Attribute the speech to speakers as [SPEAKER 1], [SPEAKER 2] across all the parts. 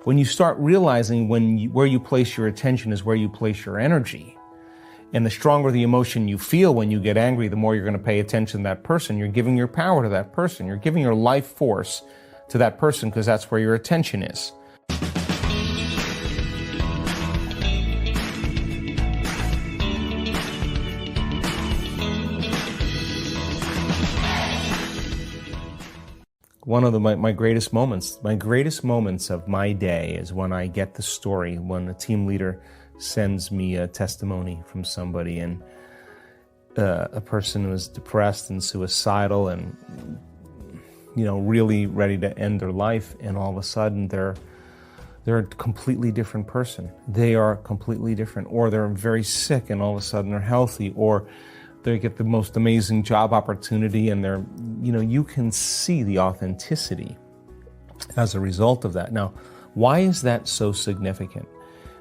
[SPEAKER 1] When you start realizing where you place your attention is where you place your energy, and the stronger the emotion you feel when you get angry, the more you're going to pay attention to that person. You're giving your power to that person. You're giving your life force to that person because that's where your attention is. One of my greatest moments of my day is when I get the story, when a team leader sends me a testimony from somebody, and a person was depressed and suicidal and, really ready to end their life, and all of a sudden they're a completely different person. They are completely different, or they're very sick and all of a sudden they're healthy, or they get the most amazing job opportunity, and you can see the authenticity as a result of that. Now, why is that so significant?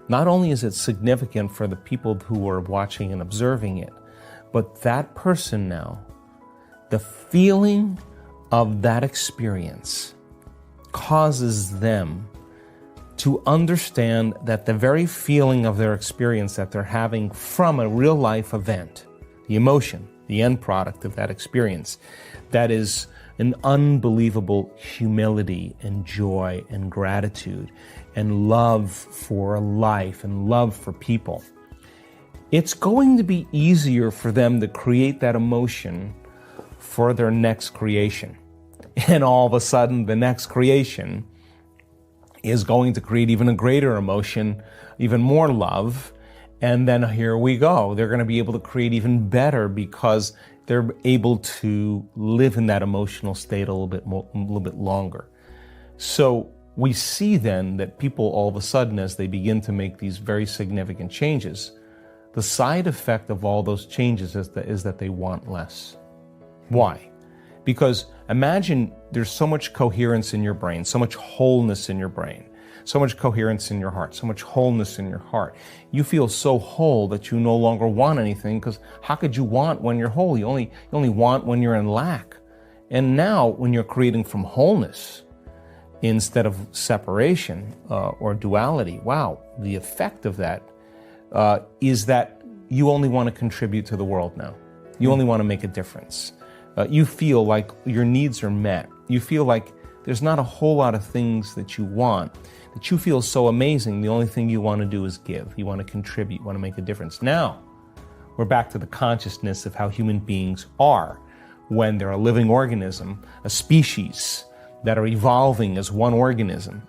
[SPEAKER 1] Not only is it significant for the people who are watching and observing it, but that person now, the feeling of that experience causes them to understand that the very feeling of their experience that they're having from a real life event, the emotion, the end product of that experience, that is an unbelievable humility and joy and gratitude and love for life and love for people. It's going to be easier for them to create that emotion for their next creation. And all of a sudden, the next creation is going to create even a greater emotion, even more love. And then here we go. They're going to be able to create even better because they're able to live in that emotional state a little bit longer. So we see then that people all of a sudden, as they begin to make these very significant changes, the side effect of all those changes is that they want less. Why? Because imagine there's so much coherence in your brain, so much wholeness in your brain, so much coherence in your heart, so much wholeness in your heart. You feel so whole that you no longer want anything, because how could you want when you're whole? You only want when you're in lack. And now when you're creating from wholeness instead of separation or duality, wow, the effect of that is that you only want to contribute to the world now. You only want to make a difference. You feel like your needs are met. You feel like there's not a whole lot of things that you want, that you feel so amazing. The only thing you want to do is give. You want to contribute. You want to make a difference. Now, we're back to the consciousness of how human beings are when they're a living organism, a species that are evolving as one organism,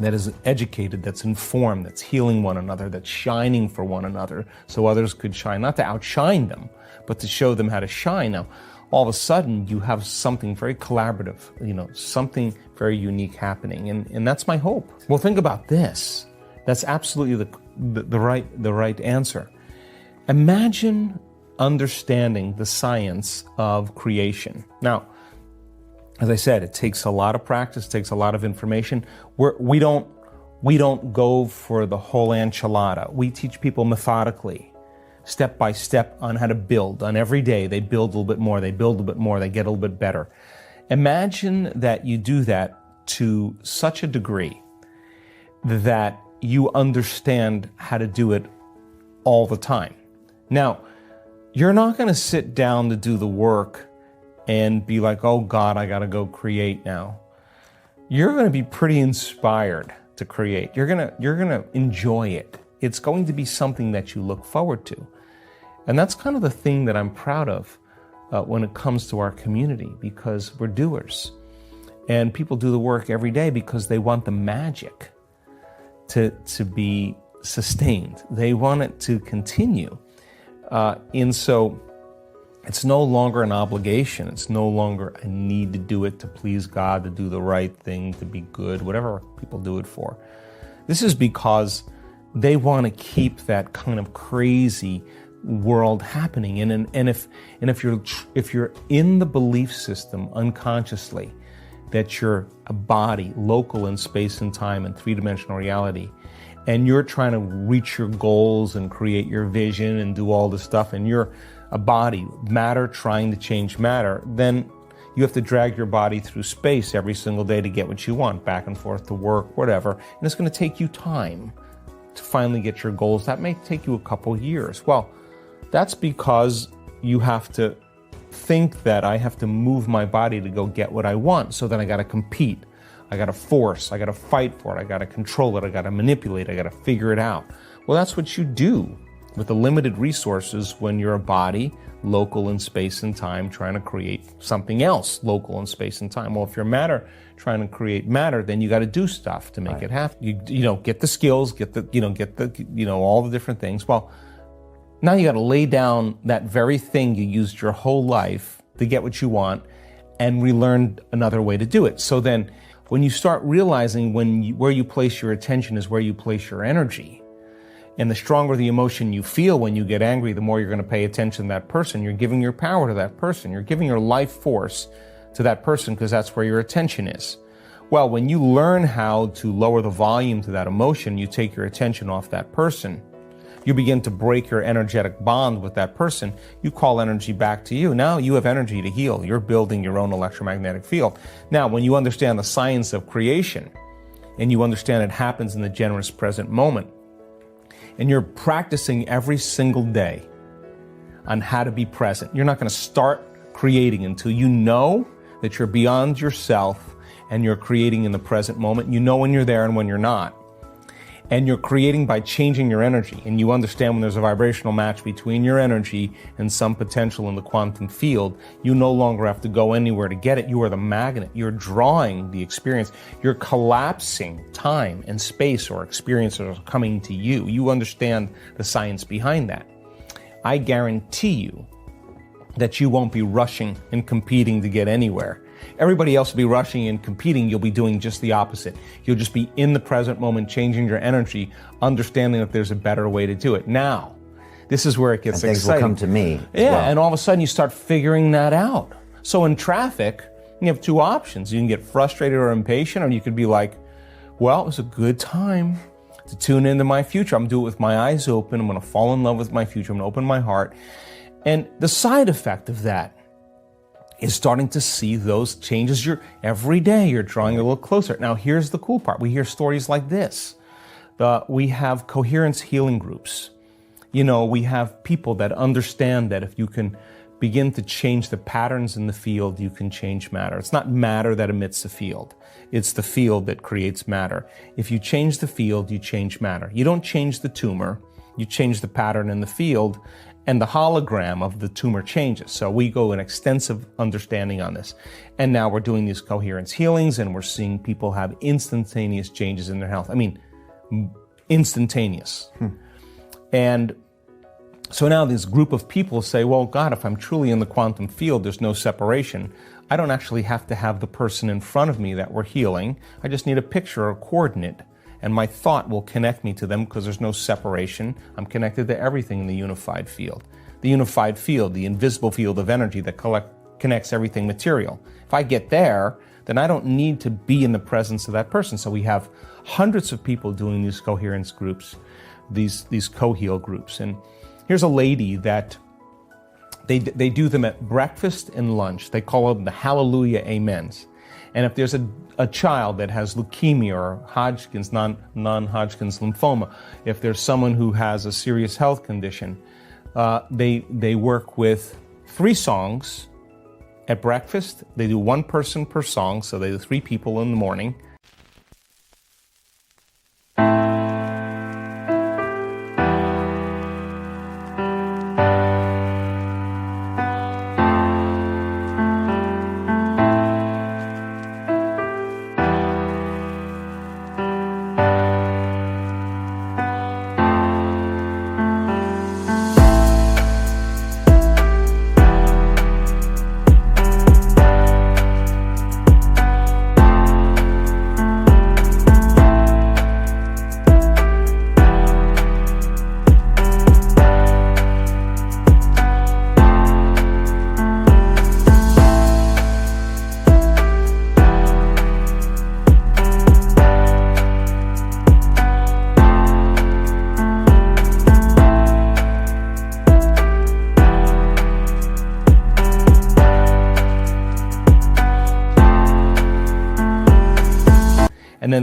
[SPEAKER 1] that is educated, that's informed, that's healing one another, that's shining for one another so others could shine, not to outshine them, but to show them how to shine. Now, all of a sudden, you have something very collaborative, something very unique happening, and that's my hope. Well, think about this. That's absolutely the right answer. Imagine understanding the science of creation. Now, as I said, it takes a lot of practice, takes a lot of information. We don't go for the whole enchilada. We teach people methodically, step by step, on how to build. On every day, they build a little bit more, they build a little bit more, they get a little bit better. Imagine that you do that to such a degree that you understand how to do it all the time. Now, you're not going to sit down to do the work and be like, oh God, I got to go create now. You're going to be pretty inspired to create. You're going to enjoy it. It's going to be something that you look forward to. And that's kind of the thing that I'm proud of when it comes to our community, because we're doers. And people do the work every day because they want the magic to be sustained. They want it to continue. And so it's no longer an obligation. It's no longer a need to do it to please God, to do the right thing, to be good, whatever people do it for. This is because they want to keep that kind of crazy world happening. And if you're in the belief system unconsciously that you're a body local in space and time and three-dimensional reality, and you're trying to reach your goals and create your vision and do all this stuff, and you're a body, matter trying to change matter, then You have to drag your body through space every single day to get what you want, back and forth to work, whatever. And it's going to take you time to finally get your goals. That may take you a couple years. Well, that's because you have to think that I have to move my body to go get what I want. So then I got to compete. I got to force. I got to fight for it. I got to control it. I got to manipulate. I got to figure it out. Well, that's what you do with the limited resources when you're a body, local in space and time, trying to create something else local in space and time. Well, if you're matter, trying to create matter, then you got to do stuff to make it happen. You know, get the skills, get the all the different things. Well, now you got to lay down that very thing you used your whole life to get what you want and relearn another way to do it. So then when you start realizing where you place your attention is where you place your energy, and the stronger the emotion you feel when you get angry, the more you're going to pay attention to that person. You're giving your power to that person. You're giving your life force to that person because that's where your attention is. Well, when you learn how to lower the volume to that emotion, you take your attention off that person. You begin to break your energetic bond with that person. You call energy back to you. Now you have energy to heal. You're building your own electromagnetic field. Now, when you understand the science of creation and you understand it happens in the generous present moment, and you're practicing every single day on how to be present, you're not going to start creating until you know that you're beyond yourself and you're creating in the present moment. You know when you're there and when you're not. And you're creating by changing your energy. And you understand when there's a vibrational match between your energy and some potential in the quantum field, you no longer have to go anywhere to get it. You are the magnet. You're drawing the experience. You're collapsing time and space, or experiences are coming to you. You understand the science behind that. I guarantee you that you won't be rushing and competing to get anywhere. Everybody else will be rushing and competing. You'll be doing just the opposite. You'll just be in the present moment, changing your energy, understanding that there's a better way to do it. Now, this is where it gets exciting.
[SPEAKER 2] Things will come to me.
[SPEAKER 1] Yeah, and all of a sudden you start figuring that out. So in traffic, you have two options. You can get frustrated or impatient, or you could be like, well, it was a good time to tune into my future. I'm going to do it with my eyes open. I'm going to fall in love with my future. I'm going to open my heart. And the side effect of that is starting to see those changes. Every day you're drawing a little closer. Now here's the cool part. We hear stories like this. We have coherence healing groups. You know, we have people that understand that if you can begin to change the patterns in the field, you can change matter. It's not matter that emits the field. It's the field that creates matter. If you change the field, you change matter. You don't change the tumor, you change the pattern in the field, and the hologram of the tumor changes. So we go an extensive understanding on this. And now we're doing these coherence healings, and we're seeing people have instantaneous changes in their health. I mean, instantaneous. And so now this group of people say, well, God, if I'm truly in the quantum field, there's no separation. I don't actually have to have the person in front of me that we're healing. I just need a picture or a coordinate, and my thought will connect me to them because there's no separation. I'm connected to everything in the unified field. The unified field, the invisible field of energy that connects everything material. If I get there, then I don't need to be in the presence of that person. So we have hundreds of people doing these coherence groups, these co-heal groups. And here's a lady that they do them at breakfast and lunch. They call them the Hallelujah Amens. And if there's a child that has leukemia or Hodgkin's, non-Hodgkin's lymphoma, if there's someone who has a serious health condition, they work with 3 songs at breakfast. They do 1 person per song, so they do 3 people in the morning.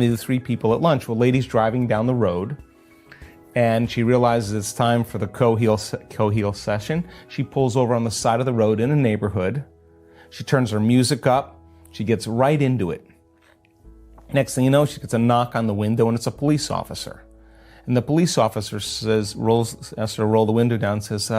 [SPEAKER 1] then the three people at lunch. Well, lady's driving down the road, and she realizes it's time for the co-heal session. She pulls over on the side of the road in a neighborhood. She turns her music up. She gets right into it. Next thing you know, she gets a knock on the window, and it's a police officer. And the police officer asks her to roll the window down and says,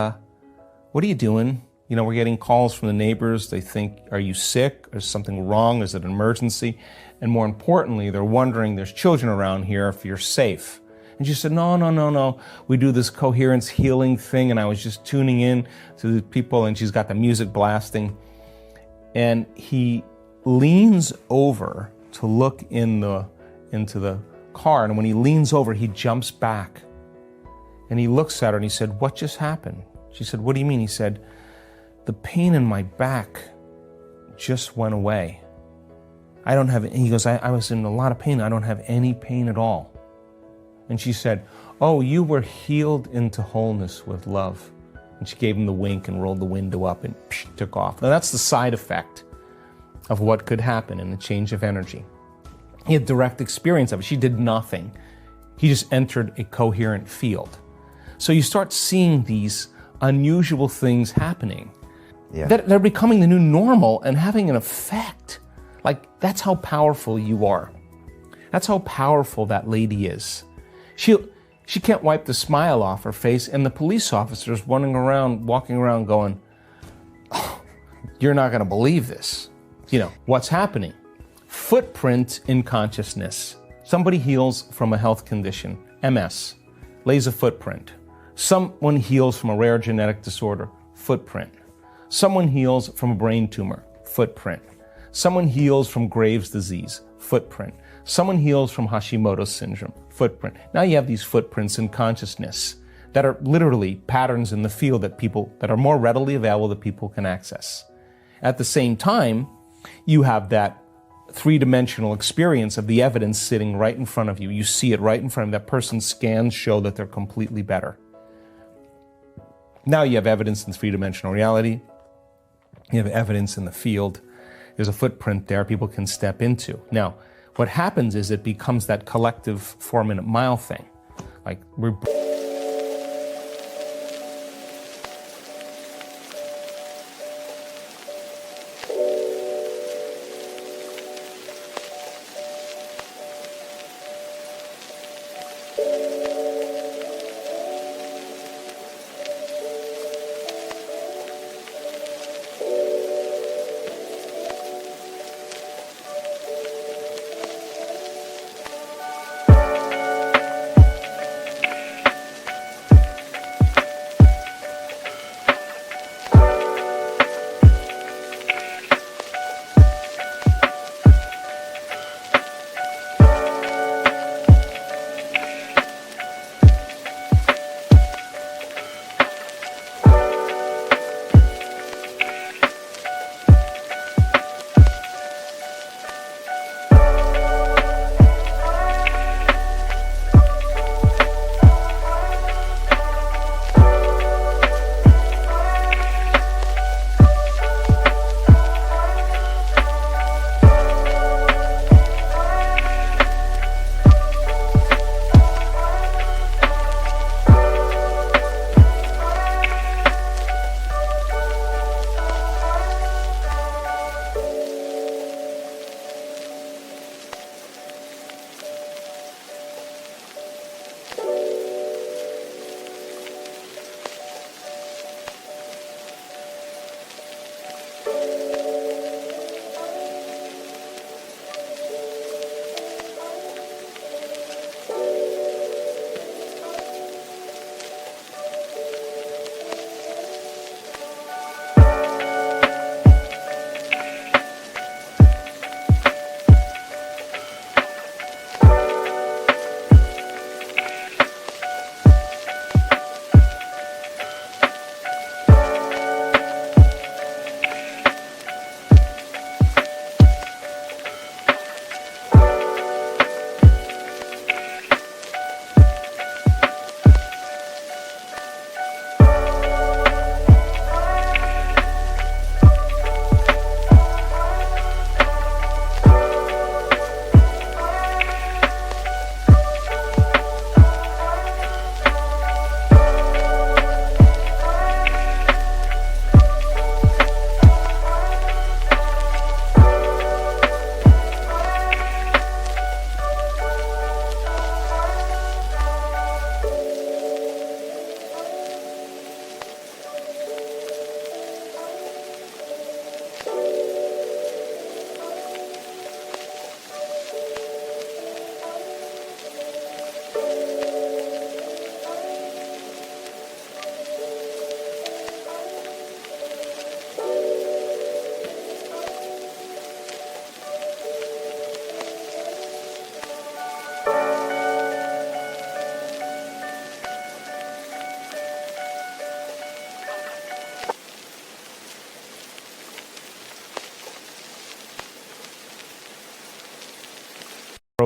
[SPEAKER 1] what are you doing? You know, we're getting calls from the neighbors. They think, are you sick? Is something wrong? Is it an emergency? And more importantly, they're wondering, there's children around here, if you're safe. And she said, no. We do this coherence healing thing, and I was just tuning in to the people, and she's got the music blasting. And he leans over to look into the car, and when he leans over, he jumps back. And he looks at her, and he said, what just happened? She said, what do you mean? He said, the pain in my back just went away. I don't have, he goes, I was in a lot of pain. I don't have any pain at all. And she said, oh, you were healed into wholeness with love. And she gave him the wink and rolled the window up and took off. Now that's the side effect of what could happen in a change of energy. He had direct experience of it. She did nothing. He just entered a coherent field. So you start seeing these unusual things happening. Yeah. They're becoming the new normal and having an effect. Like, that's how powerful you are. That's how powerful that lady is. She can't wipe the smile off her face, and the police officer's walking around going, oh, you're not going to believe this. You know, what's happening? Footprint in consciousness. Somebody heals from a health condition, MS, lays a footprint. Someone heals from a rare genetic disorder, footprint. Someone heals from a brain tumor, footprint. Someone heals from Graves' disease, footprint. Someone heals from Hashimoto's syndrome, footprint. Now you have these footprints in consciousness that are literally patterns in the field that are more readily available that people can access. At the same time, you have that three-dimensional experience of the evidence sitting right in front of you. You see it right in front of you. That person's scans show that they're completely better. Now you have evidence in three-dimensional reality. You have evidence in the field. There's a footprint there people can step into. Now, what happens is it becomes that collective 4-minute mile thing. Like, we're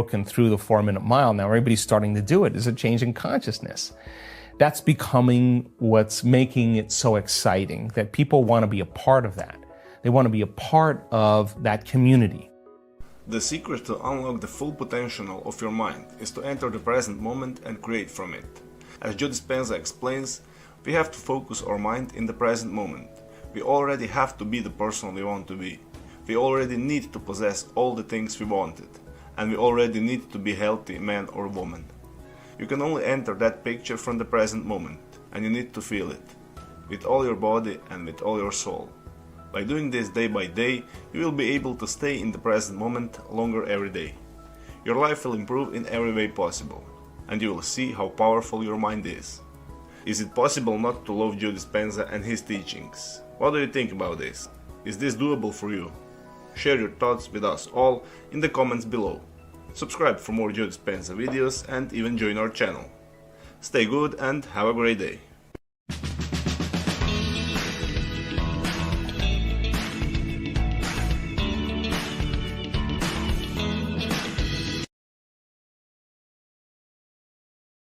[SPEAKER 1] broken through the 4-minute mile. Now everybody's starting to do it. There's a change in consciousness. That's becoming what's making it so exciting, that people want to be a part of that. They want to be a part of that community.
[SPEAKER 2] The secret to unlock the full potential of your mind is to enter the present moment and create from it. As Joe Dispenza explains, we have to focus our mind in the present moment. We already have to be the person we want to be. We already need to possess all the things we wanted, and we already need to be healthy man or woman. You can only enter that picture from the present moment, and you need to feel it, with all your body and with all your soul. By doing this day by day, you will be able to stay in the present moment longer every day. Your life will improve in every way possible, and you will see how powerful your mind is. Is it possible not to love Joe Dispenza and his teachings? What do you think about this? Is this doable for you? Share your thoughts with us all in the comments below. Subscribe for more Joe Dispenza videos and even join our channel. Stay good and have a great day.